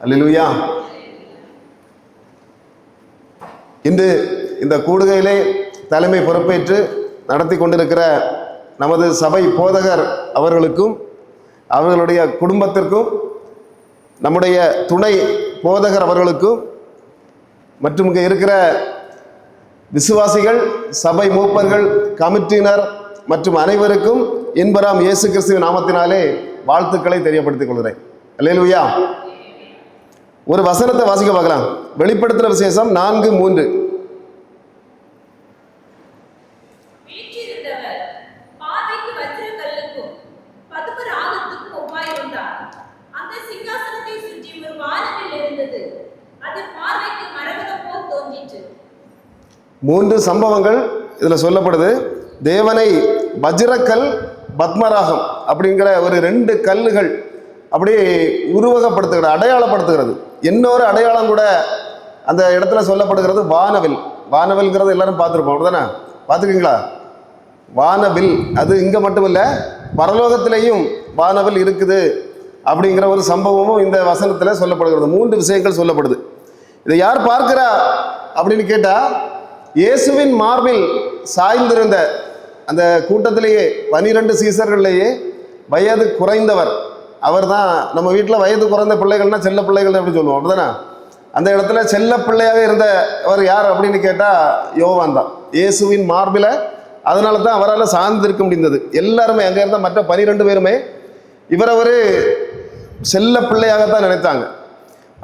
அல்லேலூயா. இன்று இந்த கூடுகையிலே தலைமை பொறுப்பேற்று நடத்தி கொண்டிருக்கிற நமது சபை போதகர் அவர்களுக்கும் அவர்களுடைய குடும்பத்திற்கும், நம்முடைய துணை போதகர் அவர்களுக்கும் மற்றும் இங்கே இருக்கிற விசுவாசிகள், சபை மூப்பர்கள், கமிட்டியினர் மற்றும் அனைவருக்கும் என்பராம் இயேசு கிறிஸ்துவின் நாமத்தினாலே வாழ்த்துக்களை தெரியப்படுத்திக் கொள்கிறேன். அல்லேலூயா. ஒரு வசனத்தை வாசிக்க பார்க்கலாம். வெளிப்படுத்துற விசேஷம் 4:3. மூன்று சம்பவங்கள் இதில் சொல்லப்படுது. தேவனை வஜ்ரக்கல், பத்மராகம் அப்படிங்கிற ஒரு 2 கல்லுகள் அப்படியே உருவகப்படுத்துகிறது, அடையாளப்படுத்துகிறது. இன்னொரு அடையாளம் கூட அந்த இடத்துல சொல்லப்படுகிறது, வானவில். வானவில்ங்கிறது எல்லாரும் பார்த்துருப்போம், அப்படிதானே? பார்த்துருக்கீங்களா? வானவில் அது இங்கே மட்டும் இல்லை, பரலோகத்திலேயும் வானவில் இருக்குது அப்படிங்கிற ஒரு சம்பவமும் இந்த வசனத்தில் சொல்லப்படுகிறது. 3 விஷயங்கள் சொல்லப்படுது. இதை யார் பார்க்கிறா அப்படின்னு கேட்டால், இயேசுவின் மார்பில் சாய்ந்திருந்த அந்த கூட்டத்திலேயே 12 சீசர்கள்லேயே வயது குறைந்தவர் அவர் தான். நம்ம வீட்டில் வயது குறைந்த பிள்ளைகள்னா செல்ல பிள்ளைகள் அப்படி சொல்லுவோம், அப்படிதானே? அந்த இடத்துல செல்ல பிள்ளையாக இருந்தவர் யார் அப்படின்னு கேட்டால் யோவான் தான். இயேசுவின் மார்பில் அதனால தான் அவரால் சார்ந்திருக்க முடிந்தது. எல்லாருமே அங்கே இருந்த மற்ற 12 பேருமே இவரை ஒரு செல்ல பிள்ளையாகத்தான் நினைத்தாங்க.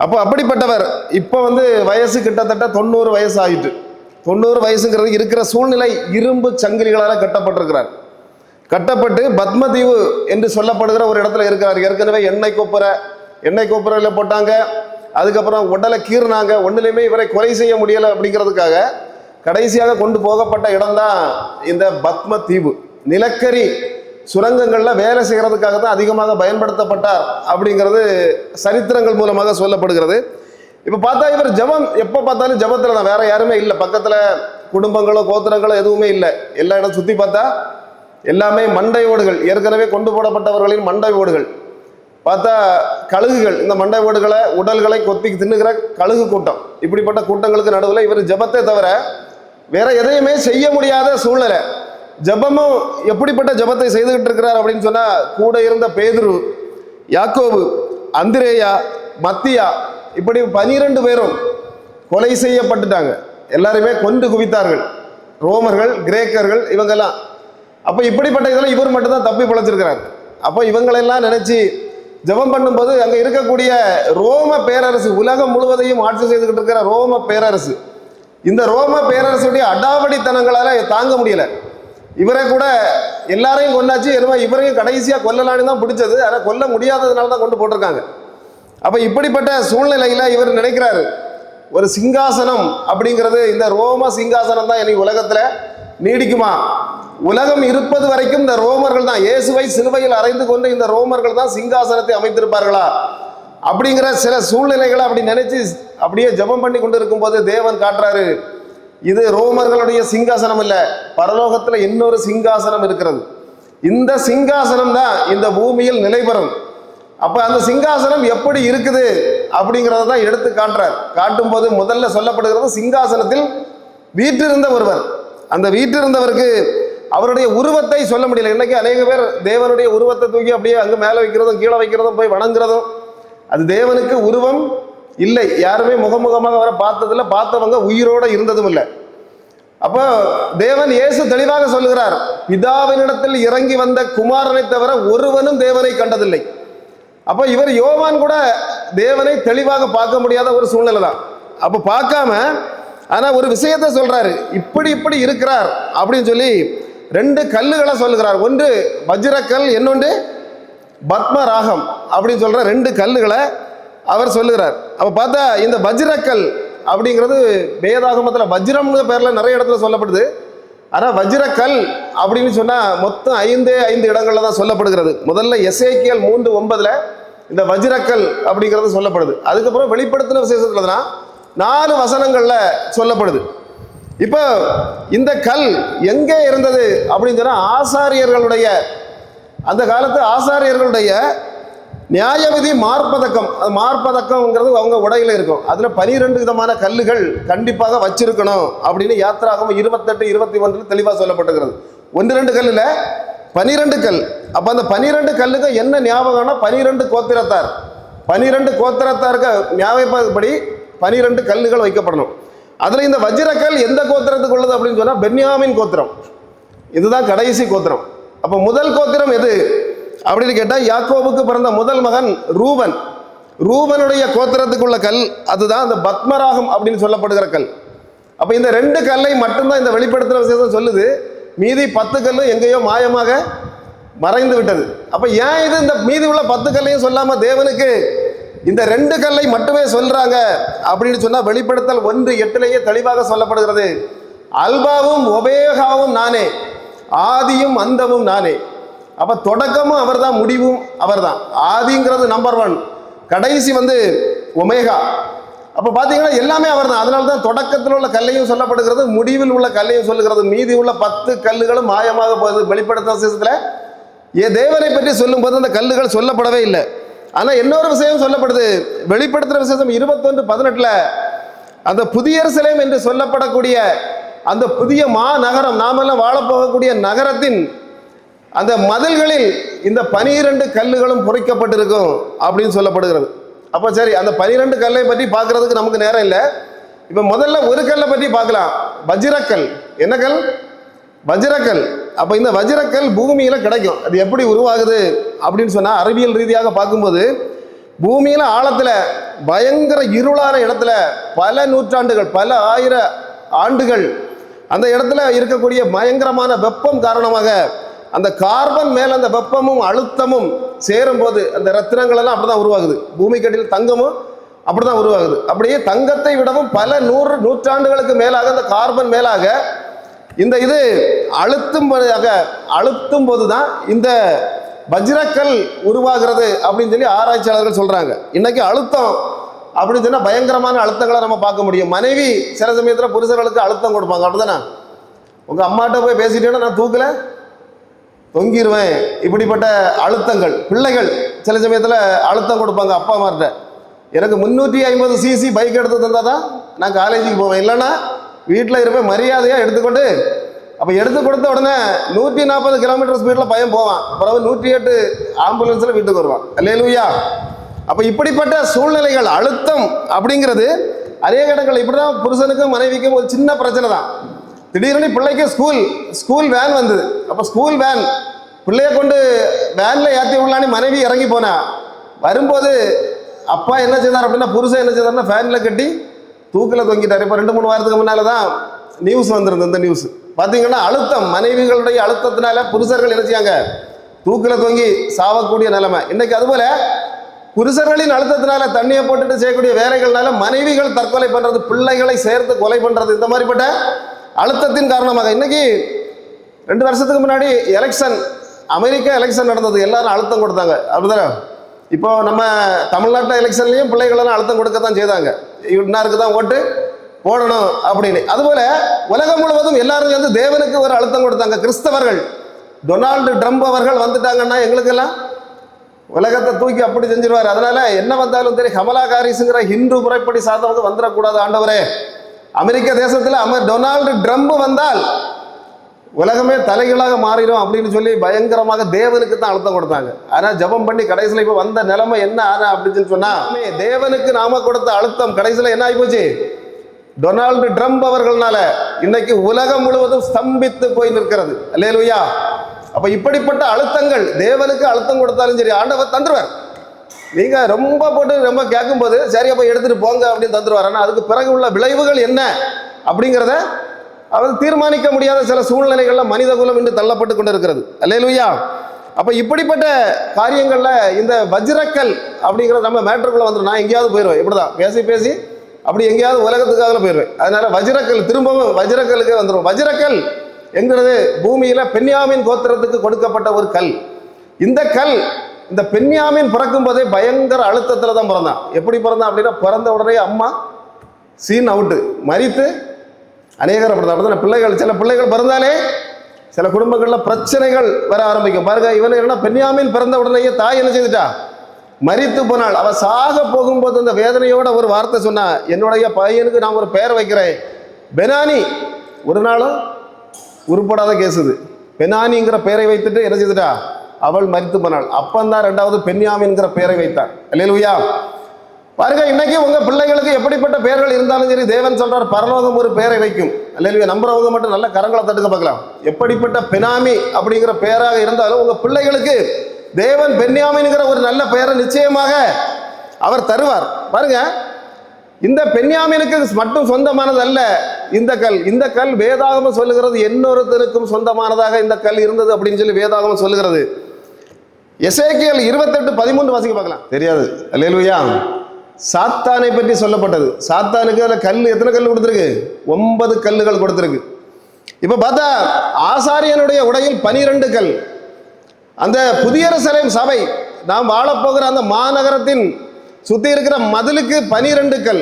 அப்போ அப்படிப்பட்டவர் இப்போ வயசு கிட்டத்தட்ட 90 வயசு ஆகிட்டு. 90 வயசுங்கிறது இருக்கிற சூழ்நிலை இரும்பு சங்கிலிகளால் கட்டப்பட்டிருக்கிறார். கட்டப்பட்டு பத்மதீவு என்று சொல்லப்படுகிற ஒரு இடத்துல இருக்கிறார். ஏற்கனவே எண்ணெய் கொப்பரையில் போட்டாங்க, அதுக்கப்புறம் உடலை கீறினாங்க. ஒன்றுலையுமே இவரை கொலை செய்ய முடியலை அப்படிங்கிறதுக்காக கடைசியாக கொண்டு போகப்பட்ட இடம்தான் இந்த பத்மதீவு. நிலக்கரி சுரங்கங்களில் வேலை செய்கிறதுக்காக தான் அதிகமாக பயன்படுத்தப்பட்டார் அப்படிங்கிறது சரித்திரங்கள் மூலமாக சொல்லப்படுகிறது. இப்போ பார்த்தா இவர் ஜபம் எப்போ பார்த்தாலும் ஜபத்தில் தான், வேற யாருமே இல்லை பக்கத்தில், குடும்பங்களோ கோத்திரங்களோ எதுவுமே இல்லை. எல்லா இடம் சுற்றி பார்த்தா எல்லாமே மண்டை ஓடுகள், ஏற்கனவே கொண்டு போடப்பட்டவர்களின் மண்டை ஓடுகள். பார்த்தா கழுகுகள், இந்த மண்டை ஓடுகளை உடல்களை கொத்தி தின்னுகிற கழுகு கூட்டம். இப்படிப்பட்ட கூட்டங்களுக்கு நடுவில் இவர் ஜபத்தை தவிர வேற எதையுமே செய்ய முடியாத சூழ்நிலை. ஜபமும் எப்படிப்பட்ட ஜபத்தை செய்துகிட்டு இருக்கிறார் அப்படின்னு சொன்னா, கூட இருந்த பேதுரு, யாக்கோபு, அந்திரேயா, மத்தியா, இப்படி 12 பேரும் கொலை செய்யப்பட்டுட்டாங்க. எல்லாருமே கொண்டு குவித்தார்கள், ரோமர்கள், கிரேக்கர்கள், இவங்கெல்லாம். அப்போ இப்படிப்பட்ட இதெல்லாம் இவர் மட்டும்தான் தப்பி பிழைச்சிருக்கிறார். அப்போ இவங்களெல்லாம் நினைச்சு ஜபம் பண்ணும்போது அங்கே இருக்கக்கூடிய ரோம பேரரசு, உலகம் முழுவதையும் ஆட்சி செய்துக்கிட்டு இருக்கிற ரோம பேரரசு, இந்த ரோம பேரரசுடைய அடாவடித்தனங்களால தாங்க முடியல. இவரை கூட எல்லாரையும் கொண்டாச்சு, இவரையும் கடைசியாக கொல்லலான்னு தான் பிடிச்சது. ஆனால் கொல்ல முடியாததுனால தான் கொண்டு போட்டிருக்காங்க. அப்போ இப்படிப்பட்ட சூழ்நிலையில் இவர் நினைக்கிறாரு, ஒரு சிங்காசனம் அப்படிங்கிறது, இந்த ரோம சிங்காசனம் தான் இனி உலகத்தில் நீடிக்குமா? உலகம் இருப்பது வரைக்கும் இந்த ரோமர்கள் தான், இயேசுவை சிலுவையில் அறைந்து கொண்டு இந்த ரோமர்கள் தான் சிங்காசனத்தை அமைத்திருப்பார்களா அப்படிங்கிற சில சூழ்நிலைகளை அப்படி நினைச்சு அப்படியே ஜபம் பண்ணி கொண்டு இருக்கும்போது தேவன் காட்டுறாரு, இது ரோமர்களுடைய சிங்காசனம் இல்லை, பரலோகத்தில் இன்னொரு சிங்காசனம் இருக்கிறது. இந்த சிங்காசனம் தான் இந்த பூமியில் நிலை பெறும். அப்ப அந்த சிங்காசனம் எப்படி இருக்குது அப்படிங்கிறத தான் எடுத்து காட்டுறார். காட்டும் போது முதல்ல சொல்லப்படுகிறது, சிங்காசனத்தில் வீற்றிருந்த ஒருவர். அந்த வீற்றிருந்தவருக்கு அவருடைய உருவத்தை சொல்ல முடியல. இன்னைக்கு அநேக பேர் தேவனுடைய உருவத்தை தூக்கி அப்படியே அங்கே மேலே வைக்கிறதும் கீழே வைக்கிறதும் போய் வணங்குறதும், அது தேவனுக்கு உருவம் இல்லை. யாருமே முகமுகமாக அவரை பார்த்ததில்லை, பார்த்தவங்க உயிரோட இருந்ததும் இல்லை. அப்போ தேவன் இயேசு தெளிவாக சொல்லுகிறார், பிதாவினிடத்தில் இறங்கி வந்த குமாரனை தவிர ஒருவனும் தேவனை கண்டதில்லை. அப்போ இவர் யோவான் கூட தேவனை தெளிவாக பார்க்க முடியாத ஒரு சூழ்நிலை தான். அப்போ பார்க்காம ஆனால் ஒரு விஷயத்தை சொல்றாரு, இப்படி இருக்கிறார் அப்படின்னு சொல்லி 2 கல்லுகளை சொல்லுகிறார். ஒன்று வஜ்ரக்கல், இன்னொன்று பத்மராகம் அப்படின்னு சொல்ற 2 கல்லுகளை அவர் சொல்லுகிறார். அப்போ பார்த்தா இந்த வஜ்ரக்கல் அப்படிங்கிறது வேதாகமத்தில் வஜ்ரம்னு பேரில் நிறைய இடத்துல சொல்லப்படுது. ஆனால் வஜ்ரக்கல் அப்படின்னு சொன்னால் மொத்தம் 5 இடங்கள்ல தான் சொல்லப்படுகிறது. முதல்ல எசேக்கியேல் 3:9 இந்த வஜ்ரக்கல் அப்படிங்கிறது சொல்லப்படுது. அதுக்கப்புறம் வெளிப்படுத்தின விசேஷத்துல தான் 4 வசனங்கள்ல சொல்லப்படுது. இப்போ இந்த கல் எங்கே இருந்தது அப்படின்னு சொன்னா, ஆசாரியர்களுடைய அந்த காலத்து ஆசாரியர்களுடைய நியாயவிதி மார்பதக்கம், அது மார்பதக்கம்ங்கிறது அவங்க உடையில இருக்கும். அதில் 12 விதமான கல்லுகள் கண்டிப்பாக வச்சிருக்கணும் அப்படின்னு யாத்திராகமம் 28, 21 தெளிவாக சொல்லப்பட்டுகிறது. 1-2 கல்லில் 12 கல். அப்போ அந்த 12 கல்லுக்கு என்ன ஞாபகம்னா 12 கோத்திரத்தார், 12 கோத்திரத்தாருக்கு ஞாபகப்படி 12 கல்லுகள் வைக்கப்படணும். அதில் இந்த வஜ்ரக்கல் எந்த கோத்திரத்துக்கு உள்ளது அப்படின்னு சொன்னால் பென்யாமின் கோத்திரம். இதுதான் கடைசி கோத்திரம். அப்போ முதல் கோத்திரம் எது அப்படின்னு கேட்டால் யாக்கோபுக்கு பிறந்த முதல் மகன் ரூபன். ரூபனுடைய கோத்திரத்துக்குள்ள கல் அதுதான் அந்த பத்மராகம் அப்படின்னு சொல்லப்படுகிற கல். அப்போ இந்த 2 கல்லை மட்டும்தான் இந்த வெளிப்படுத்துகிற விசேஷம் சொல்லுது. மீதி 10 கல்லும் எங்கேயோ மாயமாக மறைந்து விட்டது. அப்போ ஏன் இது இந்த மீதி உள்ள 10 கல்லையும் சொல்லாமல் தேவனுக்கு இந்த 2 கல்லை மட்டுமே சொல்றாங்க அப்படின்னு சொன்னால் வெளிப்படுத்தல் 1:8 தெளிவாக சொல்லப்படுகிறது. அல்பாவும் ஒபேகாவும் நானே, ஆதியும் அந்தமும் நானே. அப்போ தொடக்கமும் அவர் தான், முடிவும் அவர் தான். ஆதிங்கிறது நம்பர் 1, கடைசி ஒமேகா. அப்போ பார்த்தீங்கன்னா எல்லாமே அவர் தான். அதனால தான் தொடக்கத்தில் உள்ள கல்லையும் சொல்லப்படுகிறது, முடிவில் உள்ள கல்லையும் சொல்லுகிறது. மீதி உள்ள 10 கல்லுகளும் மாயமாக போகுது. வெளிப்படுத்தும் விசேஷத்தில் தேவனை பற்றி சொல்லும்போது அந்த கல்லுகள் சொல்லப்படவே இல்லை. ஆனால் இன்னொரு விஷயம் சொல்லப்படுது. வெளிப்படுத்துகிற விசேஷம் 21:18 அந்த புதிய எருசலேம் என்று சொல்லப்படக்கூடிய அந்த புதிய மாநகரம், நாமெல்லாம் வாழப்போகக்கூடிய நகரத்தின் அந்த மதில்களில் இந்த 12 கல்லுகளும் பொறிக்கப்பட்டிருக்கும் அப்படின்னு சொல்லப்படுகிறது. அப்போ சரி, அந்த 12 கல்லை பற்றி பார்க்கறதுக்கு நமக்கு நேரம் இல்லை. இப்போ முதல்ல ஒரு கல்லை பற்றி பார்க்கலாம், வஜ்ரக்கல். என்ன கல்? வஜ்ரக்கல். அப்போ இந்த வஜ்ரக்கல் பூமியில் கிடைக்கும். அது எப்படி உருவாகுது அப்படின்னு சொன்னால் அறிவியல் ரீதியாக பார்க்கும்போது பூமியில் ஆழத்தில் பயங்கர இருளான இடத்துல பல நூற்றாண்டுகள், பல 1000 ஆண்டுகள் அந்த இடத்துல இருக்கக்கூடிய பயங்கரமான வெப்பம் காரணமாக அந்த கார்பன் மேல அந்த வெப்பமும் அழுத்தமும் சேரும் போது அந்த ரத்தினங்கள் எல்லாம் அப்படிதான் உருவாகுது. பூமிக்கடியில் தங்கமும் அப்படிதான் உருவாகுது. அப்படியே தங்கத்தை விடவும் பல நூற்றாண்டுகளுக்கு மேலாக அந்த கார்பன் மேலாக இந்த இது அழுத்தும் போதுதான் இந்த வஜ்ரக்கல் உருவாகிறது அப்படின்னு சொல்லி ஆராய்ச்சியாளர்கள் சொல்றாங்க. இன்னைக்கு அழுத்தம் அப்படின்னு சொன்னா பயங்கரமான அழுத்தங்களை நம்ம பார்க்க முடியும். மனைவி சில சமயத்தில் புருஷர்களுக்கு அழுத்தம் கொடுப்பாங்க. அப்படிதானே? உங்க அம்மாட்ட போய் பேசிட்டேன்னா நான் தூக்கல தொங்கிடுவேன், இப்படிப்பட்ட அழுத்தங்கள். பிள்ளைகள் சில சமயத்தில் அழுத்தம் கொடுப்பாங்க அப்பா அம்மார்கிட்ட. எனக்கு 350 சிசி பைக் எடுத்து தந்தால் தான் நான் காலேஜுக்கு போவேன், இல்லைன்னா வீட்டில் இருப்பேன் மரியாதையாக எடுத்துக்கொண்டு. அப்போ எடுத்து கொடுத்த உடனே 140 கிலோமீட்டர் ஸ்பீடில் பையன் போவான். அப்புறம் 108 ஆம்புலன்ஸில் வீட்டுக்கு வருவான். அல்லேலூயா. அப்போ இப்படிப்பட்ட சூழ்நிலைகள், அழுத்தம் அப்படிங்கிறது அநேக இடங்கள் இப்படி தான். புருஷனுக்கும் மனைவிக்கும் ஒரு சின்ன பிரச்சனை தான். திடீர்னு பிள்ளைக்கு ஸ்கூல் வேன் வந்தது. அப்போ ஸ்கூல் வேன் பிள்ளைய கொண்டு வேனில் ஏற்றி விடலான்னு மனைவி இறங்கி போனா. வரும்போது அப்பா என்ன செய்தார் அப்படின்னா, புருஷன் என்ன செய்தார்னா ஃபேனில் கட்டி தூக்கில் தொங்கிட்டார். இப்போ 2-3 வாரத்துக்கு முன்னால் தான் நியூஸ் வந்திருந்தது. இந்த நியூஸ் பார்த்தீங்கன்னா அழுத்தம், மனைவிகளுடைய அழுத்தத்தினால புருஷர்கள் என்ன செய்யாங்க, தூக்கில் தொங்கி சாவக்கூடிய நிலைமை இன்னைக்கு. அதுபோல புருஷர்களின் அழுத்தத்தினால தண்ணியை போட்டுட்டு செய்யக்கூடிய வேலைகள்னால மனைவிகள் தற்கொலை பண்ணுறது, பிள்ளைகளை சேர்த்து கொலை பண்ணுறது, இந்த மாதிரிப்பட்ட அழுத்தத்தின் காரணமாக. இன்னைக்கு 2 வருஷத்துக்கு முன்னாடி எலெக்ஷன், அமெரிக்கா எலெக்ஷன் நடந்தது. எல்லாரும் அழுத்தம் கொடுத்தாங்க. அப்படிதானே? இப்போ நம்ம தமிழ்நாட்டு எலெக்ஷன்லையும் பிள்ளைகளெல்லாம் அழுத்தம் கொடுக்கத்தான் செய்தாங்க. இன்னாருக்கு தான் ஓட்டு போடணும் அப்படின்னு. அதுபோல உலகம் முழுவதும் எல்லாரும் வந்து தேவனுக்கு ஒரு அழுத்தம் கொடுத்தாங்க. கிறிஸ்தவர்கள், டொனால்டு ட்ரம்ப் அவர்கள் வந்துட்டாங்கன்னா எங்களுக்கெல்லாம் உலகத்தை தூக்கி அப்படி செஞ்சிருவார். அதனால என்ன வந்தாலும் தெரியும், கமலா ஹாரிஸ்ங்கிற ஹிந்து முறைப்படி சாதவங்க வந்துடக்கூடாது ஆண்டவரே. அமெரிக்க தேசத்தில் டொனால்டு ட்ரம்ப் வந்தால் உலகமே தலைகளாக மாறிடும் அப்படின்னு சொல்லி பயங்கரமாக தேவனுக்கு தான் அழுத்தம் கொடுத்தாங்க. ஆனால் ஜபம் பண்ணி கடைசியில் இப்போ வந்த நிலைமை என்ன ஆனா அப்படின்னு சொன்னா, தேவனுக்கு நாம கொடுத்த அழுத்தம் கடைசியில் என்ன ஆகி போச்சு, டொனால்டு ட்ரம்ப் அவர்கள்னால இன்னைக்கு உலகம் முழுவதும் ஸ்தம்பித்து போய் நிற்கிறது. அல்லேலூயா. அப்ப இப்படிப்பட்ட அழுத்தங்கள், தேவனுக்கு அழுத்தம் கொடுத்தாலும் சரி ஆண்டவர் தந்துருவார். நீங்க ரொம்ப போட்டு ரொம்ப கேட்கும்போது சரி அப்ப எடுத்துட்டு போங்க அப்படின்னு தந்துருவார். ஆனால் அதுக்கு பிறகு உள்ள விளைவுகள் என்ன அப்படிங்கிறத அவர் தீர்மானிக்க முடியாத சில சூழ்நிலைகள்ல மனித குலம் இன்று தள்ளப்பட்டு கொண்டு இருக்கிறது. அல்லேலூயா. அப்ப இப்படிப்பட்ட காரியங்கள்ல இந்த வஜ்ரக்கல் அப்படிங்கிற நம்ம மேட்டருக்குள்ள வந்துடும். நான் எங்கேயாவது போயிடுவேன், இப்படிதான் பேசி அப்படி எங்கேயாவது உலகத்துக்காக போயிடுவேன். அதனால வஜ்ரக்கல் திரும்பவும் வஜ்ரக்கலுக்கே வந்துடும். வஜ்ரக்கல் என்கிறது பூமியில பென்யாமின் கோத்திரத்துக்கு கொடுக்கப்பட்ட ஒரு கல். இந்த கல், இந்த பென்யாமின் பிறக்கும் போதே பயங்கர அழுத்தத்துல தான் பிறந்தான். எப்படி பிறந்தான் அப்படின்னா, பிறந்த உடனே அம்மா சீன் அவுட்டு மரித்து அநேகர் அப்படிதான். பிள்ளைகள், சில பிள்ளைகள் பிறந்தாலே சில குடும்பங்கள்ல பிரச்சனைகள் வர ஆரம்பிக்கும். பாருங்க, இவன் என்ன பென்யாமின் பிறந்த உடனேயே தாய் என்ன செய்துட்டா, மரித்து போனாள். அவ சாக போகும்போது அந்த வேதனையோட ஒரு வார்த்தை சொன்னா, என்னுடைய பையனுக்கு நான் ஒரு பெயர் வைக்கிறேன் பெனானி. ஒரு நாளும் உருப்படாத கேசுது. பெனானிங்கிற பெயரை வைத்துட்டு என்ன செய்துட்டா, அவள் மரித்து போனாள். அப்பந்தான் ரெண்டாவது பென்யாமின்கிற பெயரை வைத்தார். அல்லேலூயா. பாருங்க, இன்னைக்கு உங்க பிள்ளைகளுக்கு எப்படிப்பட்ட பெயர்கள் இருந்தாலும் சரி, தேவன் சொல்றார் பரலோகம் ஒரு பெயரை வைக்கும். அல்லேலூயா. நம்புறவங்க மட்டும் நல்ல கரங்களை தட்டுக்க பார்க்கலாம். எப்படிப்பட்ட பெனாமி அப்படிங்கிற பெயராக இருந்தாலும் உங்க பிள்ளைகளுக்கு தேவன் பென்யாமின்கிற ஒரு நல்ல பெயரை நிச்சயமாக அவர் தருவார். பாருங்க, இந்த பென்யாமினுக்கு மட்டும் சொந்தமானது அல்ல இந்த கல். இந்த கல் வேதாகமம் சொல்லுகிறது இன்னொருத்தருக்கும் சொந்தமானதாக இந்த கல் இருந்தது அப்படின்னு சொல்லி வேதாகமம் சொல்லுகிறது. எசேக்கியேல் 28:13 வாசிக்க பார்க்கலாம். தெரியாது. அல்லேலூயா. சாத்தானை பற்றி சொல்லப்பட்டது. சாத்தானுக்கு அதில் கல் எத்தனை கல் கொடுத்துருக்கு? 9 கல்லுகள் கொடுத்துருக்கு. இப்போ பார்த்தா ஆசாரியனுடைய உடையில் 12 கல். அந்த புதிய எருசலேம் சபை நாம் வாழப்போகிற அந்த மாநகரத்தின் சுற்றி இருக்கிற மதிலுக்கு 12 கல்.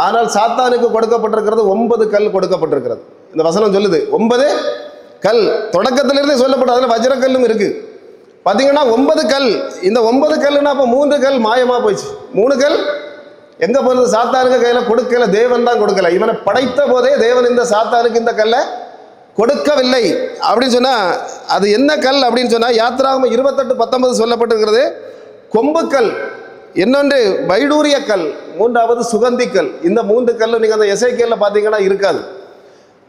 ஆனால் சாத்தானுக்கு கொடுக்கப்பட்டிருக்கிறது 9 கல் கொடுக்கப்பட்டிருக்கிறது. இந்த வசனம் சொல்லுது 9 கல். தொடக்கத்திலிருந்தே சொல்லப்பட்ட அதில் வஜ்ரக்கல்லும் இருக்கு. பார்த்தீங்கன்னா 9 கல். இந்த 9 கல்லுன்னா அப்போ 3 கல் மாயமாக போயிடுச்சு. 3 கல் எங்கே போகிறது? சாத்தானுக்கு கையில் கொடுக்கல, தேவன் தான் கொடுக்கல. இவனை படைத்த போதே தேவன் இந்த சாத்தானுக்கு இந்த கல்லை கொடுக்கவில்லை. அப்படின்னு சொன்னால் அது என்ன கல் அப்படின்னு சொன்னால் யாத்திராகமம் 28:19 சொல்லப்பட்டிருக்கிறது கொம்புக்கல், இன்னொன்று வைடூரிய கல், மூன்றாவது சுகந்தி கல். இந்த 3 கல் நீங்கள் அந்த எசேக்கியேல்ல பார்த்தீங்கன்னா இருக்காது.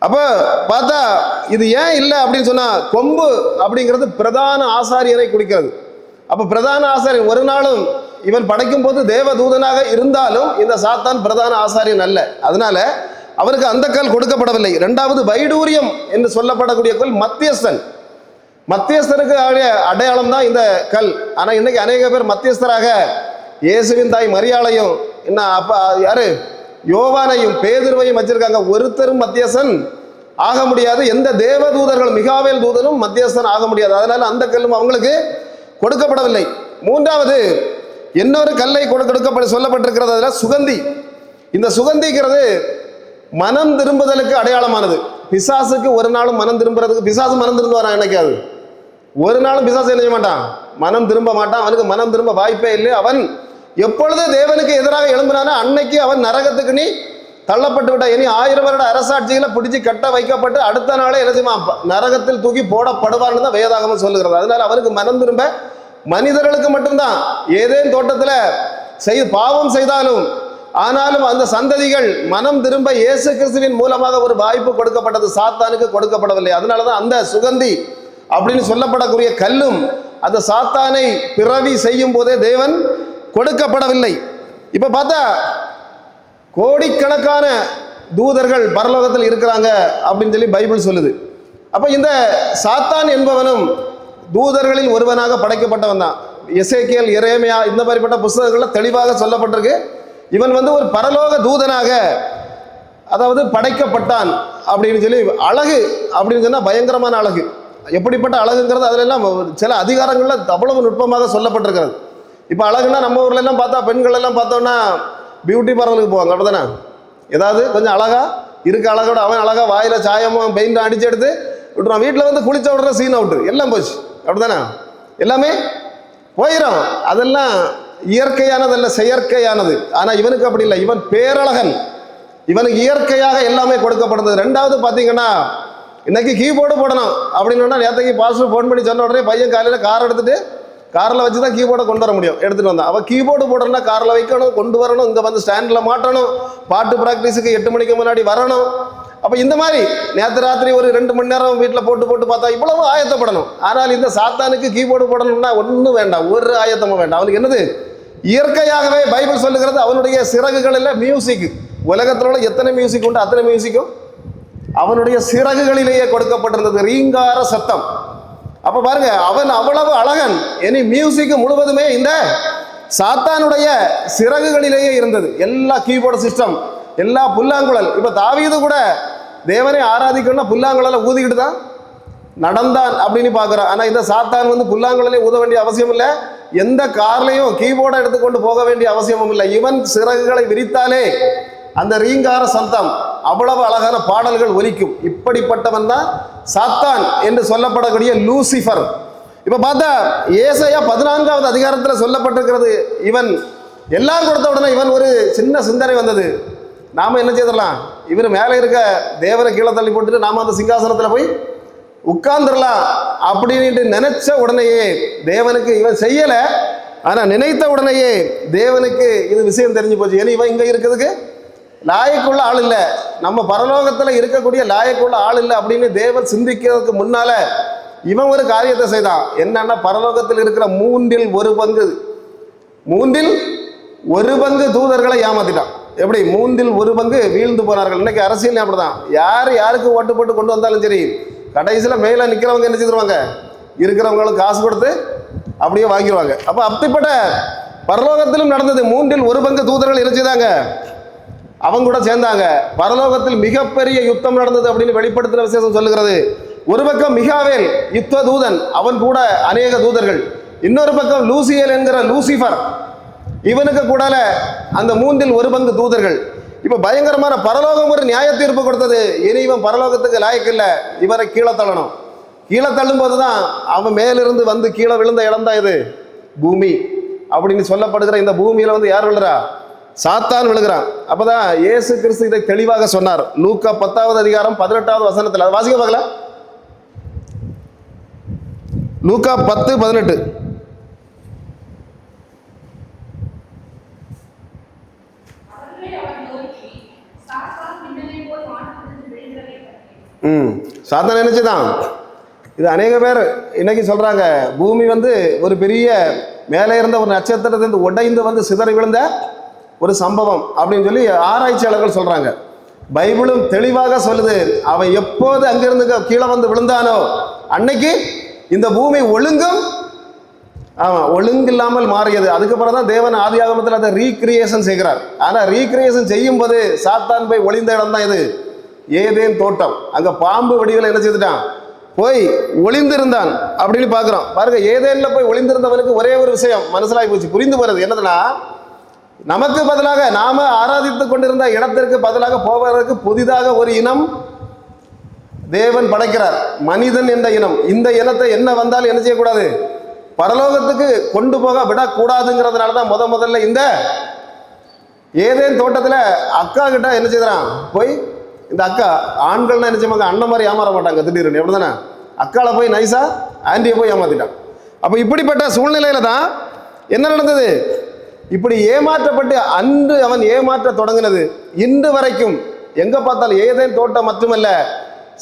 அப்போ பார்த்தா இது ஏன் இல்லை அப்படின்னு சொன்னால், கொம்பு அப்படிங்கிறது பிரதான ஆசாரியனை குறிக்கிறது. அப்போ பிரதான ஆசாரியன் ஒரு நாளும் இவன் படைக்கும் போது தேவ தூதனாக இருந்தாலும் இந்த சாத்தான் பிரதான ஆசாரியன் அல்ல. அதனால அவருக்கு அந்த கல் கொடுக்கப்படவில்லை. இரண்டாவது வைடூரியம் என்று சொல்லப்படக்கூடிய கல் மத்தியஸ்தன். மத்தியஸ்தருக்கு அடையாளம் தான் இந்த கல். ஆனால் இன்னைக்கு அநேக பேர் மத்தியஸ்தராக இயேசுவின் தாய் மரியாளையும் என்ன அப்பா யாரு யோவானையும் பேதுருவையும் வச்சிருக்காங்க. ஒருத்தரும் மத்தியஸ்தன் ஆக முடியாது. எந்த தேவதூதர்கள் மிகாவேல் தூதனும் மத்தியஸ்தன் ஆக முடியாது. அதனால அந்த கல்லும் அவங்களுக்கு கொடுக்கப்படவில்லை. மூன்றாவது இன்னொரு கல்லை கொடுக்கப்பட சொல்லப்பட்டிருக்கிறது. அதில் சுகந்தி. இந்த சுகந்திங்கிறது மனம் திரும்புதலுக்கு அடையாளமானது. பிசாசுக்கு ஒரு நாளும் மனம் திரும்புறதுக்கு, பிசாசு மனம் திரும்புவாரான் என்னைக்காது? ஒரு நாளும் பிசாசு என்ன செய்ய மாட்டான், மனம் திரும்ப மாட்டான். அவனுக்கு மனம் திரும்ப வாய்ப்பே இல்லை. அவன் எப்பொழுது தேவனுக்கு எதிராக எழும்பினானோ அன்னைக்கு அவன் நரகத்துக்கு நீ தள்ளப்பட்டு விட்டான். இனி 1000 வருட அரசாட்சிகளை பிடிச்சி கட்ட வைக்கப்பட்டு அடுத்த நாளே என்ன செய்வான், நரகத்தில் தூக்கி போடப்படுவான்னு தான் வேதாகமம் சொல்லுகிறது. அதனால அவனுக்கு மனம் திரும்ப மனிதர்களுக்கு மட்டும்தான். ஏதேன் தோட்டத்தில் பாவம் செய்தாலும் ஆனாலும் அந்த சந்ததிகள் மனம் திரும்ப இயேசு கிறிஸ்துவின் மூலமாக ஒரு வாய்ப்பு கொடுக்கப்பட்டது, சாத்தானுக்கு கொடுக்கப்படவில்லை. அதனாலதான் அந்த சுகந்தி அப்படின்னு சொல்லப்படக்கூடிய கல்லும் அந்த சாத்தானை பிறவி செய்யும் போதே தேவன் கொடுக்கப்படவில்லை. இப்ப பார்த்தா கோடிக்கணக்கான தூதர்கள் பரலோகத்தில் இருக்கிறாங்க அப்படின்னு சொல்லி பைபிள் சொல்லுது. அப்ப இந்த சாத்தான் என்பவனும் தூதர்களில் ஒருவனாக படைக்கப்பட்டவன் தான். எசேக்கியேல், எரேமியா இந்த மாதிரிப்பட்ட புத்தகங்கள்ல தெளிவாக சொல்லப்பட்டிருக்கு. இவன் ஒரு பரலோக தூதனாக அதாவது படைக்கப்பட்டான் அப்படின்னு சொல்லி. அழகு அப்படின்னு சொன்னா பயங்கரமான அழகு. எப்படிப்பட்ட அழகுங்கிறது அதுல எல்லாம் சில அதிகாரங்கள்ல அவ்வளவு நுட்பமாக சொல்லப்பட்டிருக்கிறது. இப்ப அழகுன்னா நம்ம ஊர்ல எல்லாம் பார்த்தா பெண்கள் எல்லாம் பார்த்தோம்னா பியூட்டி பார்லருக்கு போவாங்க, அப்படிதானே? ஏதாவது கொஞ்சம் அழகா இருக்க அழகோட அவன் அழகா வாயில சாயமும் பெயிண்ட் அடிச்சு எடுத்து விட்டுறான். வீட்டில் குளிச்ச விடுற சீன் அவுட்டு எல்லாம் போச்சு, அப்படிதானே? எல்லாமே போயிடும். அதெல்லாம் இயற்கையானது அல்ல, செயற்கையானது. ஆனா இவனுக்கு அப்படி இல்லை. இவன் பேரழகன். இவனுக்கு இயற்கையாக எல்லாமே கொடுக்கப்படுது. ரெண்டாவது பாத்தீங்கன்னா இன்னைக்கு கீபோர்டு போடணும் அப்படின்னு நேற்றுக்கு பாஸ்டர் ஃபோன் பண்ணி சொன்ன உடனே பையன் காலையில் கார் எடுத்துட்டு காரில் வச்சு தான் கீபோர்டை கொண்டு வர முடியும். எடுத்துகிட்டு வந்தான். அவள் கீபோர்டு போடணும்னா காரில் வைக்கணும், கொண்டு வரணும், இங்கே ஸ்டாண்டில் மாட்டணும், பாட்டு ப்ராக்டிஸுக்கு 8 மணிக்கு முன்னாடி வரணும். அப்போ இந்த மாதிரி நேற்று ராத்திரி ஒரு 2 மணி நேரம் வீட்டில் போட்டு பார்த்தா இவ்வளவு ஆயத்தப்படணும். ஆனால் இந்த சாத்தானுக்கு கீபோர்டு போடணும்னா ஒன்றும் வேண்டாம், ஒரு ஆயத்தமும் வேண்டாம். அவனுக்கு என்னது, இயற்கையாகவே பைபிள் சொல்லுகிறது அவனுடைய சிறகுகளில் மியூசிக். உலகத்திலோட எத்தனை மியூசிக் உண்டு அத்தனை மியூசிக்கும் அவனுடைய சிறகுகளிலேயே கொடுக்கப்பட்டிருந்தது, ரீங்கார சத்தம். அப்ப பாருங்க, அவன் அவ்வளவு அழகன். இனி மியூசிக் முழுவதுமே இந்த சாத்தானுடைய சிறகுகளிலேயே இருந்தது. எல்லா கீபோர்டு சிஸ்டம், எல்லா புல்லாங்குழல். இப்ப தாவீது கூட தேவனை ஆராதிக்கணும்னா புல்லாங்குழல ஊதிக்கிட்டு தான் நடந்தான் அப்படின்னு பாக்குறான். ஆனா இந்த சாத்தான் புல்லாங்குழலே ஊத வேண்டிய அவசியம் இல்லை, எந்த கார்லையும் கீபோர்டை எடுத்துக்கொண்டு போக வேண்டிய அவசியமும் இல்லை. இவன் சிறகுகளை விரித்தாலே அந்த ரீங்கார சத்தம், அவ்வளவு அழகான பாடல்கள் ஒலிக்கும். இப்படிப்பட்டவன் தான் சாத்தான் என்று சொல்லப்படக்கூடிய லூசிஃபர். இப்ப பார்த்தா ஏசாயா 14வது அதிகாரத்தில் சொல்லப்பட்டிருக்கிறது, இவன் எல்லாம் கொடுத்த உடனே இவன் ஒரு சின்ன சிந்தனை வந்தது, நாம என்ன செய்திடலாம், இவர் மேலே இருக்க தேவரை கீழே தள்ளி போட்டுட்டு நாம அந்த சிங்காசனத்தில் போய் உட்கார்ந்துடலாம் அப்படின்னு நினைச்ச உடனேயே தேவனுக்கு இவன் செய்யல. ஆனா நினைத்த உடனேயே தேவனுக்கு இது விஷயம் தெரிஞ்சு போச்சு. ஏன்னா இவன் இங்க இருக்கிறதுக்கு லாயக்குள்ள ஆள் இல்லை, நம்ம பரலோகத்துல இருக்கக்கூடிய லாயக்குள்ள ஆள் இல்லை அப்படின்னு தேவன் சிந்திக்கிறதுக்கு முன்னால இவன் ஒரு காரியத்தை செய்தான். என்னன்னா, பரலோகத்தில் இருக்கிற மூன்றில் ஒரு பங்கு தூதர்களை ஏமாத்திட்டான். எப்படி? மூன்றில் ஒரு பங்கு வீழ்ந்து போனார்கள். இன்னைக்கு அரசியல் அப்படிதான், யாருக்கு ஓட்டு போட்டு கொண்டு வந்தாலும் சரி, கடைசியில் மேல நிற்கிறவங்க என்ன செய்வாங்க, இருக்கிறவங்களுக்கு காசு கொடுத்து அப்படியே வாங்கிடுவாங்க. அப்போ அப்படிப்பட்ட பரலோகத்திலும் நடந்தது. மூன்றில் ஒரு பங்கு தூதர்கள் என்ன செய்தாங்க, அவங்க கூட சேர்ந்தாங்க. பரலோகத்தில் மிகப்பெரிய யுத்தம் நடந்தது அப்படின்னு வெளிப்படுத்தின விசேஷம் சொல்லுகிறது. ஒரு பக்கம் மிகாவேல் யுத்த தூதன், அவன் கூட அநேக தூதர்கள். இன்னொரு பக்கம் லூசியல் என்கிற லூசிஃபர், இவனுக்கு கூட அந்த மூன்றில் ஒரு பங்கு தூதர்கள். இப்ப பயங்கரமான பரலோகம் ஒரு நியாய தீர்ப்பு கொடுத்தது. இனி இவன் பரலோகத்துக்கு லாயக்கு இல்லை, இவரை கீழே தள்ளணும். கீழே தள்ளும் போதுதான் அவன் மேலிருந்து வந்து கீழே விழுந்த இடம் தான் இது பூமி அப்படின்னு சொல்லப்படுகிற இந்த பூமியில வந்து யார் விழுறா? சாத்தான் விழுகிறான். அப்பதான் இயேசு கிறிஸ்து இதை தெளிவாக சொன்னார். லூக்கா 10வது அதிகாரம் 18வது வசனத்தில். அதை வாசிக்க பார்க்கல. லூக்கா 10:18. சாத்தான் நினைச்சுதான். இது அநேக பேர் இன்னைக்கு சொல்றாங்க, பூமி வந்து ஒரு பெரிய மேலே இருந்த ஒரு நட்சத்திரத்திலிருந்து உடைந்து வந்து சிதறி விழுந்த ஒரு சம்பவம் அப்படின்னு சொல்லி ஆராய்ச்சியாளர்கள் சொல்றாங்க. பைபிளும் தெளிவாக சொல்லுது, அவன் எப்போது அங்கிருந்து கீழே வந்து விழுந்தானோ அன்னைக்கு இந்த பூமி ஒழுங்கில்லாமல் மாறியது. அதுக்கப்புறம் தான் தேவன் ஆதியாகமத்தில் அதை ரீக்ரியேஷன் செய்கிறார். ஆனால் ரீக்ரியேஷன் செய்யும் போது சாத்தான் போய் ஒளிந்த இடம் தான் இது ஏதேன் தோட்டம். அங்க பாம்பு வடிவில் என்ன செய்துட்டான், போய் ஒளிந்திருந்தான் அப்படின்னு பார்க்கிறோம். பாருங்க, ஏதேன்ல போய் ஒளிந்திருந்தவனுக்கு ஒரே ஒரு விஷயம் மனசிலாகி போச்சு, புரிந்து போறது என்னதுன்னா, நமக்கு பதிலாக நாம ஆராதித்துக் கொண்டிருந்த இடத்திற்கு பதிலாக போவதற்கு புதிதாக ஒரு இனம் தேவன் படைக்கிறார், மனிதன் என்ற இனம். இந்த இனத்தை என்ன வந்தாலும் என்ன செய்யக்கூடாது, பரலோகத்துக்கு கொண்டு போக விடக்கூடாதுங்கிறதுனால தான் முதல்ல இந்த ஏதேன் தோட்டத்துல அக்கா கிட்ட என்ன செய்யறான், போய் இந்த அக்கா, ஆண்கள்னா என்ன செய்வாங்க, அண்ணன் மாதிரி ஏமாற மாட்டாங்க திடீர்னு, எப்படி தானே, அக்காவை போய் நைஸா ஆண்டியை போய் ஏமாத்திட்டான். அப்போ இப்படிப்பட்ட சூழ்நிலையில தான் என்ன நடந்தது, இப்படி ஏமாற்றப்பட்டு அன்று அவன் ஏமாற்ற தொடங்கினது. இன்று வரைக்கும் எங்க பார்த்தாலும் ஏதேன் தோட்டம் மட்டுமல்ல,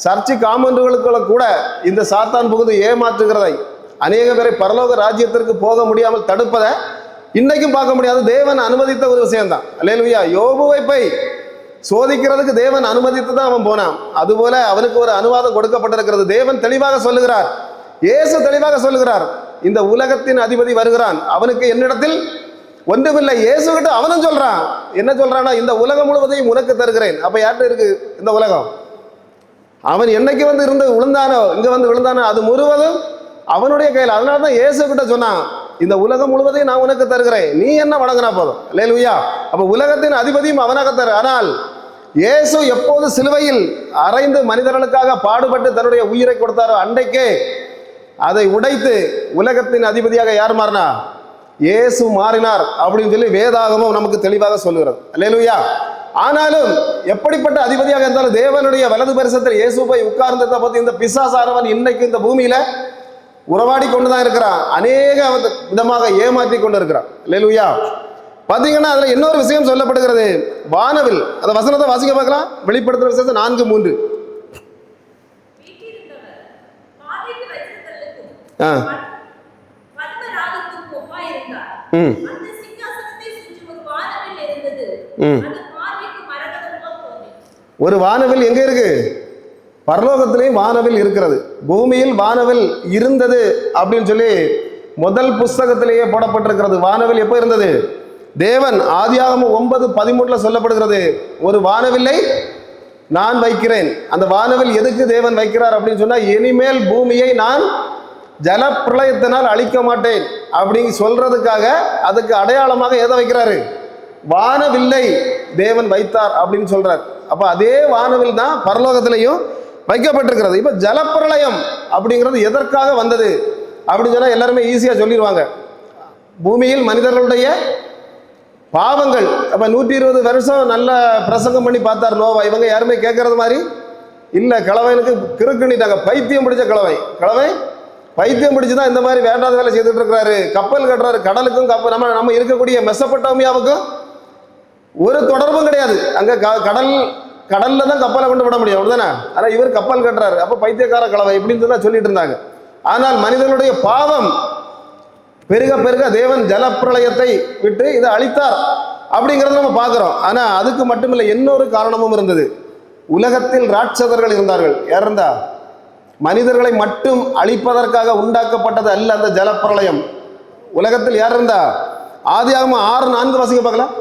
சர்ச்சை காமெண்டுகளுக்குள்ள கூட இந்த சாத்தான் புகுந்து ஏமாற்றுகிறதை, அநேக பேரை பரலோக ராஜ்யத்திற்கு போக முடியாமல் தடுப்பதை இன்னைக்கும் பார்க்க முடியாது. தேவன் அனுமதித்த ஒரு விஷயம்தான். அல்லேலூயா. யோபுவை போய் சோதிக்கிறதுக்கு தேவன் அனுமதித்து தான் அவன் போனான். அதுபோல அவனுக்கு ஒரு அனுவாதம் கொடுக்கப்பட்டிருக்கிறது. தேவன் தெளிவாக சொல்லுகிறார், இயேசு தெளிவாக சொல்லுகிறார், இந்த உலகத்தின் அதிபதி வருகிறான், அவனுக்கு என்னிடத்தில் ஒன்றுமில்லை. இயேசு கிட்ட அவனும் சொல்றான், என்ன சொல்றான்னா, இந்த உலகம் முழுவதையும் உனக்கு தருகிறேன். அப்ப யார்கிட்ட இருக்கு இந்த உலகம்? அவன் என்னைக்கு வந்து இருந்து விழுந்தானோ, இங்க வந்து விழுந்தானோ, அது முழுவதும் அவனுடைய கையில். அதனாலதான் இயேசு கிட்ட சொன்னான், இந்த உலகம் முழுவதையும் நான் உனக்கு தருகிறேன், நீ என்ன வணங்கினா போதும். அல்லேலூயா. அப்ப உலகத்தின் அதிபதியும் அவனாக தரு. ஆனால் இயேசு எப்போது சிலுவையில் அறைந்து மனிதர்களுக்காக பாடுபட்டு தன்னுடைய உயிரை கொடுத்தாரோ அன்றைக்கே அதை உடைத்து உலகத்தின் அதிபதியாக யார் மாறினா? இயேசு மாறினார் அப்படின்னு சொல்லி வேதாகமும் நமக்கு தெளிவாக சொல்லுகிறது. அல்லேலூயா. ஆனாலும் எப்படிப்பட்ட அதிபதியாக இருந்தாலும் தேவனுடைய வலது பரிசத்தில் இயேசு போய் உட்கார்ந்ததை பத்தி இந்த பிசாசானவன் இன்னைக்கு இந்த பூமியில உறவாடி கொண்டுதான் இருக்கிறான், அநேக விதமாக ஏமாற்றி கொண்டு இருக்கிறான். அல்லேலூயா. பாத்தீங்கன்னா அதுல இன்னொரு விஷயம் சொல்லப்படுகிறது, வானவில். அந்த வசனத்தை வாசிக்க பார்க்கலாம். வெளிப்படுத்துற விசேஷம் 4:3. ஒரு வானவில் எங்க இருக்கு? பரலோகத்திலேயும் வானவில் இருக்கிறது, பூமியில் வானவில் இருந்தது அப்படின்னு சொல்லி முதல் புஸ்தகத்திலேயே போடப்பட்டிருக்கிறது. வானவில் எப்போ இருந்தது? தேவன் ஆதியாகமம் 9:13 சொல்லப்படுகிறது, ஒரு வானவில்லை நான் வைக்கிறேன். அந்த வானவில் எதுக்கு தேவன் வைக்கிறார் அப்படின்னு சொன்னா, இனிமேல் பூமியை நான் ஜல பிரளயத்தினால் அழிக்க மாட்டேன் அப்படின்னு சொல்றதுக்காக, அதுக்கு அடையாளமாக எதை வைக்கிறாரு? வானவில்லை தேவன் வைத்தார் அப்படின்னு சொல்றார். அப்ப அதே வானவில் தான் பரலோகத்திலையும் வைக்கப்பட்டிருக்கிறது. இப்ப ஜலப்பிரளயம் அப்படிங்கிறது எதற்காக வந்தது அப்படின்னு சொன்னால் எல்லாருமே ஈஸியாக சொல்லிடுவாங்க. பூமியில் மனிதர்களுடைய பாவங்கள். அப்போ 120 வருஷம் நல்ல பிரசங்கம் பண்ணி பார்த்தார் நோவா. இவங்க யாருமே கேட்கறது மாதிரி இல்லை. கிழவனுக்கு கிறுக்குன்னிட்டாங்க. பைத்தியம் பிடிச்ச கிழவை பைத்தியம் பிடிச்சி தான் இந்த மாதிரி வேண்டாத வேலை செய்துட்டு இருக்கிறாரு. கப்பல் கட்டுறாரு. கடலுக்கும் நம்ம இருக்கக்கூடிய மெசபட்டோமியாவுக்கும் ஒரு தொடர்பும் கிடையாது. அங்கே கடல்ல தான் கப்பலை கொண்டு விட முடியும், அப்படிதானே? ஆனால் இவர் கப்பல் கட்டுறாரு. அப்போ பைத்தியக்கார கிழவை இப்படின்னு தான் சொல்லிட்டு இருந்தாங்க. ஆனால் மனிதனுடைய பாவம் பெருக பெருக தேவன் ஜலப்பிரளயத்தை விட்டு இதை அழித்தார் அப்படிங்கிறத நம்ம பார்க்குறோம். ஆனால் அதுக்கு மட்டுமில்லை, இன்னொரு காரணமும் இருந்தது. உலகத்தில் ராட்சதர்கள் இருந்தார்கள். யார் இருந்தா? மனிதர்களை மட்டும் அழிப்பதற்காக உண்டாக்கப்பட்டது அல்ல அந்த ஜலப்பிரளயம். உலகத்தில் யார் இருந்தா? ஆதியாகமம் 6:4 வாசிக்க பார்க்கலாம்.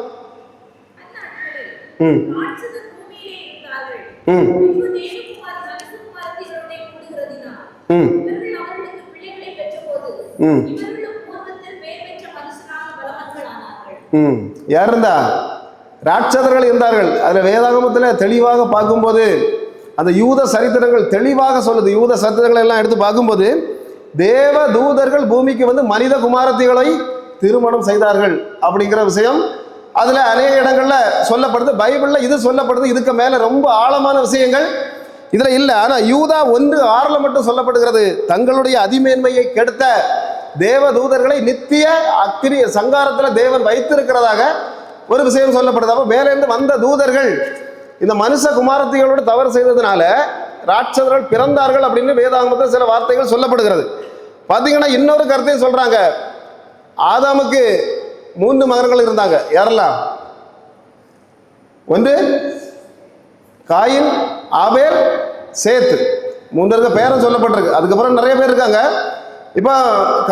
யார் இருந்தா? ராட்சதர்கள் இருந்தார்கள். அதுல வேதாகமத்தில் தெளிவாக பார்க்கும்போது அந்த யூத சரித்திரங்கள் தெளிவாக சொல்லுது. யூத சரித்திரங்களை எல்லாம் எடுத்து பார்க்கும்போது தேவ தூதர்கள் பூமிக்கு வந்து மனித குமாரத்திகளை திருமணம் செய்தார்கள் அப்படிங்கிற விஷயம் அதுல அநேக இடங்கள்ல சொல்லப்படுது. பைபிள்ல இது சொல்லப்படுது. இதுக்கு மேல ரொம்ப ஆழமான விஷயங்கள் இதுல இல்லை. ஆனா யூதா 1:6 மட்டும் சொல்லப்படுகிறது. தங்களுடைய அதிமேன்மையை கெடுத்த தேவ தூதர்களை நித்திய அக்கினி சங்காரத்துல தேவன் வைத்திருக்கிறதாக ஒரு விஷயம் சொல்லப்படுது. அப்போ மேலேருந்து வந்த தூதர்கள் இந்த மனுஷ குமாரத்திகளோடு தவறு செய்ததுனால ராட்சதர்கள் பிறந்தார்கள் அப்படின்னு வேதாகமத்தில் சில வார்த்தைகள் சொல்லப்படுகிறது. பார்த்தீங்கன்னா இன்னொரு கருத்தையும் சொல்றாங்க. ஆதாமுக்கு 3 மகன்கள் இருந்தாங்க. யாரெல்லாம்? ஒன்று காயின், ஆபேல், சேத்து. 3 பேரும் சொல்லப்பட்டிருக்கு. அதுக்கப்புறம் நிறைய பேர் இருக்காங்க. இப்போ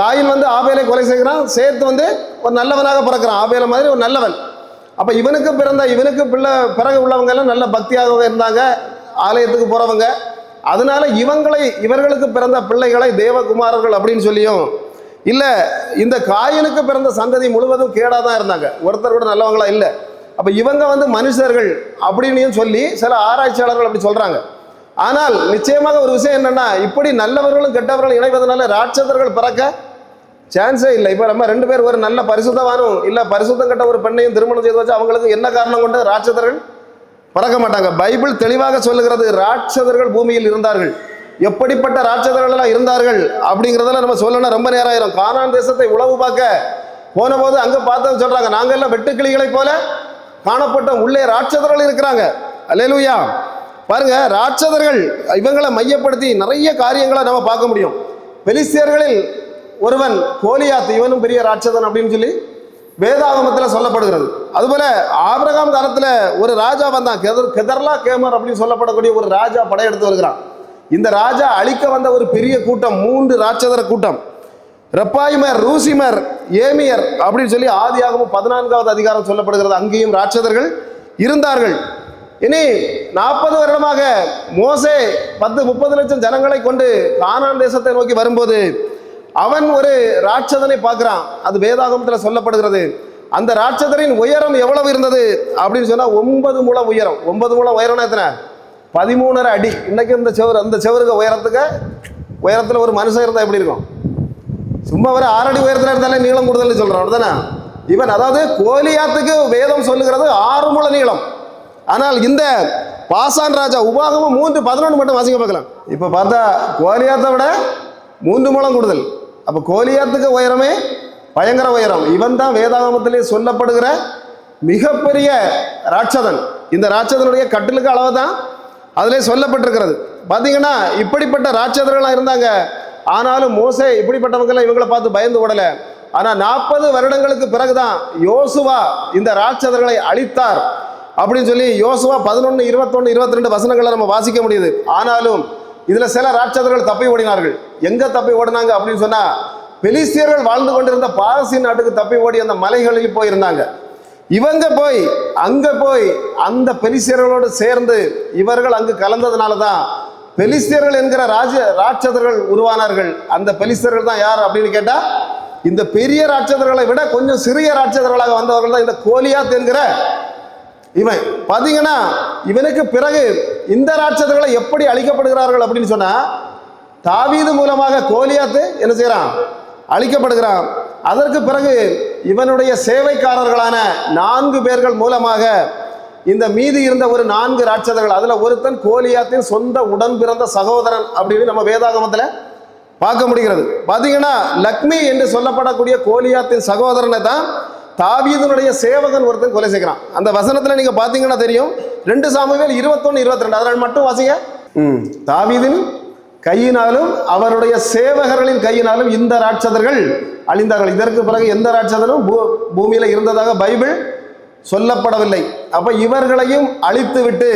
காயின் வந்து ஆபேலை கொலை செய்கிறான். சேத்து வந்து ஒரு நல்லவனாக பிறக்கிறான். ஆபேலை மாதிரி ஒரு நல்லவன். அப்போ இவனுக்கு பிறகு உள்ளவங்க எல்லாம் நல்ல பக்தியாக இருந்தாங்க, ஆலயத்துக்கு போறவங்க. அதனால இவர்களுக்கு பிறந்த பிள்ளைகளை தேவகுமாரர்கள் அப்படின்னு சொல்லியும் இல்லை, இந்த காயினுக்கு பிறந்த சந்ததி முழுவதும் கேடாதான் இருந்தாங்க, ஒருத்தர் கூட நல்லவங்களா இல்லை. அப்போ இவங்க வந்து மனுஷர்கள் அப்படின்னு சொல்லி சில ஆராய்ச்சியாளர்கள் அப்படி சொல்றாங்க. ஆனால் நிச்சயமாக ஒரு விஷயம் என்னன்னா, இப்படி நல்லவர்களும் கெட்டவர்களும் இணைவதனால ராட்சதர்கள் பிறக்க சான்ஸே இல்லை. இப்போ நம்ம 2 பேர் ஒரு நல்ல பரிசுத்தவானும் இல்லை பரிசுத்தம் கட்ட ஒரு பெண்ணையும் திருமணம் செய்து வச்சு அவங்களுக்கு என்ன காரணம் கொண்டு ராட்சதர்கள் பிறக்க மாட்டாங்க. பைபிள் தெளிவாக சொல்லுகிறது, ராட்சதர்கள் பூமியில் இருந்தார்கள். எப்படிப்பட்ட ராட்சதர்கள் எல்லாம் இருந்தார்கள் அப்படிங்கிறதெல்லாம் நம்ம சொல்லணும், ரொம்ப நேரம் ஆயிரும். கானான் தேசத்தை உளவு பார்க்க போன போது அங்கே பார்த்து சொல்றாங்க, நாங்கள் எல்லாம் வெட்டுக்கிளிகளை போல காணப்பட்டோம், உள்ளே ராட்சதர்கள் இருக்கிறாங்க. அல்லேலூயா. பாருங்க, ராட்சதர்கள் இவங்களை மையப்படுத்தி நிறைய காரியங்களை நம்ம பார்க்க முடியும். பெலிஸ்தியர்களில் ஒருவன் கோலியாத், இவனும் பெரிய ராட்சதன் அப்படின்னு சொல்லி வேதாகமத்தில் சொல்லப்படுகிறது. அதுபோல ஆபிரகாம் காலத்தில் ஒரு ராஜா வந்தான், கெதர்லா கேமர் அப்படின்னு சொல்லப்படக்கூடிய ஒரு ராஜா படையெடுத்து வருகிறான். இந்த ராஜா அழிக்க வந்த ஒரு பெரிய கூட்டம், 3 ராட்சதர கூட்டம், ரெப்பாயிமர், ரூசிமர், ஏமியர் அப்படின்னு சொல்லி ஆதியாகமம் 14வது அதிகாரம் சொல்லப்படுகிறது. அங்கேயும் ராட்சதர்கள் இருந்தார்கள். இனி 40 வருடமாக மோசே 10-30 லட்சம் ஜனங்களை கொண்டு கானான் தேசத்தை நோக்கி வரும்போது அவன் ஒரு ராட்சதனை பார்க்கிறான். அது வேதாகமத்தில் சொல்லப்படுகிறது. அந்த ராட்சதரின் உயரம் எவ்வளவு இருந்தது அப்படின்னு சொன்னா 9 முழம் உயரம். 9 முழம் உயரம்னா எத்தனை? 13.5 அடி. இன்னைக்கு அந்த செவருக்கு உயரத்தில் ஒரு மனுஷன் இருந்தால் எப்படி இருக்கும்? சும்மா ஒரு 6 அடி உயரத்தில் இருந்தாலே நீளம் கூடுதல் சொல்றான், அப்படிதானே? இவன் அதாவது கோலியாத்துக்கு வேதம் சொல்லுகிறது 6 முழ நீளம். ஆனால் இந்த பாசான் ராஜா, உபாகமம் 3:11 மட்டும் வாசிக்க பார்க்கலாம். இப்போ பார்த்தா கோலியாத்தை விட 3 முழம் கூடுதல். அப்போ கோலியாத்துக்கு உயரமே பயங்கர உயரம். இவன் தான் வேதாகமத்திலே சொல்லப்படுகிற மிகப்பெரிய ராட்சதன். இந்த ராட்சதனுடைய கட்டிலுக்கு அளவு தான் அதிலே சொல்லப்பட்டிருக்கிறது. பார்த்தீங்கன்னா இப்படிப்பட்ட ராட்சதர்களாக இருந்தாங்க. ஆனாலும் மோசே இப்படிப்பட்டவங்கெல்லாம் இவங்களை பார்த்து பயந்து ஓடலை. ஆனால் 40 வருடங்களுக்கு பிறகுதான் யோசுவா இந்த ராட்சதர்களை அழித்தார் அப்படின்னு சொல்லி யோசுவா 11, 21, 22 வசனங்களை நம்ம வாசிக்க முடியுது. ஆனாலும் இதுல சில ராட்சதர்கள் தப்பி ஓடினார்கள். எங்க தப்பி ஓடினாங்க அப்படின்னு சொன்னா, பெலிஸ்தியர்கள் வாழ்ந்து கொண்டிருந்த பாரசீக நாட்டுக்கு தப்பி ஓடி அந்த மலைகளில் போயிருந்தாங்க. இவங்க அங்க போய் அந்த பெலிஸ்தியர்களோடு சேர்ந்து இவர்கள் அங்கு கலந்ததுனால தான் பெலிஸ்தியர்கள் என்கிற ராட்சதர்கள் உருவானார்கள். அந்த பெலிஸ்தியர்கள் தான் யார் அப்படின்னு கேட்டா, இந்த பெரிய ராட்சதர்களை விட கொஞ்சம் சிறிய ராட்சதர்களாக வந்தவர்கள் தான் இந்த கோலியாத் என்கிற இவன். பார்த்தீங்கன்னா இவனுக்கு பிறகு இந்த ராட்சதர்களை எப்படி அழிக்கப்படுகிறார்கள் அப்படின்னு சொன்னா, தாவீது மூலமாக கோலியாத்து என்ன செய்யறான்? அழிக்கப்படுகிறான். அதற்கு பிறகு இவனுடைய சேவைக்காரர்களான 4 பேர்கள் மூலமாக இந்த மீதி இருந்த ஒரு 4 ராட்சதர்கள், அதுல ஒருத்தன் கோலியாத்தின் சொந்த உடன் பிறந்த சகோதரன் அப்படின்னு நம்ம வேதாகமத்துல பார்க்க முடிகிறது. பாத்தீங்கன்னா லக்மி என்று சொல்லப்படக்கூடிய கோலியாத்தின் சகோதரனை தான் தாவீதுனுடைய சேவகன் ஒருத்தன் கொலை செய்கிறான். அந்த வசனத்துல நீங்க பாத்தீங்கன்னா தெரியும். 2 சாமுவேல் 21-22 அதனால் மட்டும் வாசிங்க. தாவீதின் கையினாலும் அவருடைய சேவகர்களின் கையினாலும் இந்த ராட்சதர்கள் அழிந்தார்கள். இதற்கு பிறகு எந்த ராட்சதனும் பூமியில இருந்ததாக பைபிள் சொல்லப்படவில்லை. அப்ப இவர்களையும் அழித்து விட்டு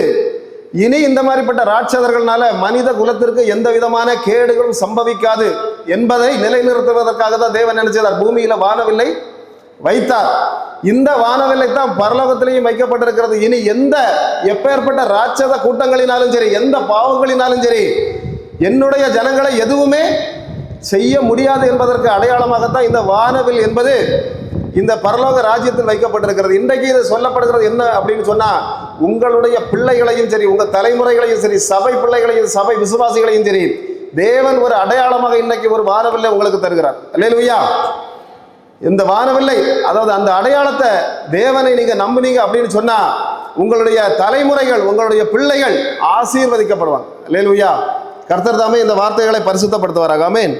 இனி இந்த மாதிரிப்பட்ட ராட்சதர்களால மனித குலத்திற்கு எந்த விதமான கேடுகளும் சம்பவிக்காது என்பதை நிலைநிறுத்துவதற்காக தான் தேவன் என்ன செய்தார்? பூமியில வானவில்லை வைத்தார். இந்த வானவில்லை தான் பரலோகத்திலேயும் வைக்கப்பட்டிருக்கிறது. இனி எப்பேற்பட்ட ராட்சத கூட்டங்களினாலும் சரி, எந்த பாவங்களினாலும் சரி, என்னுடைய ஜனங்களை எதுவுமே செய்ய முடியாது என்பதற்கு அடையாளமாகத்தான் இந்த வானவில் என்பது இந்த பரலோக ராஜ்யத்தில் வைக்கப்பட்டிருக்கிறது. இன்றைக்கு இது சொல்லப்படுகிறது என்ன அப்படின்னு சொன்னா, உங்களுடைய பிள்ளைகளையும் சரி, உங்க தலைமுறைகளையும் சரி, சபை பிள்ளைகளையும் சபை விசுவாசிகளையும் சரி, தேவன் ஒரு அடையாளமாக இன்னைக்கு ஒரு வானவில்லை உங்களுக்கு தருகிறார். அல்லேலூயா. இந்த வானவில்லை, அதாவது அந்த அடையாளத்தை தேவனை நீங்க நம்புனீங்க அப்படின்னு சொன்னா உங்களுடைய தலைமுறைகள், உங்களுடைய பிள்ளைகள் ஆசீர்வதிக்கப்படுவாங்க. அல்லேலூயா. கர்த்தர் தாமே இந்த வார்த்தைகளை பரிசுத்தப்படுத்துவாராக. ஆமென்.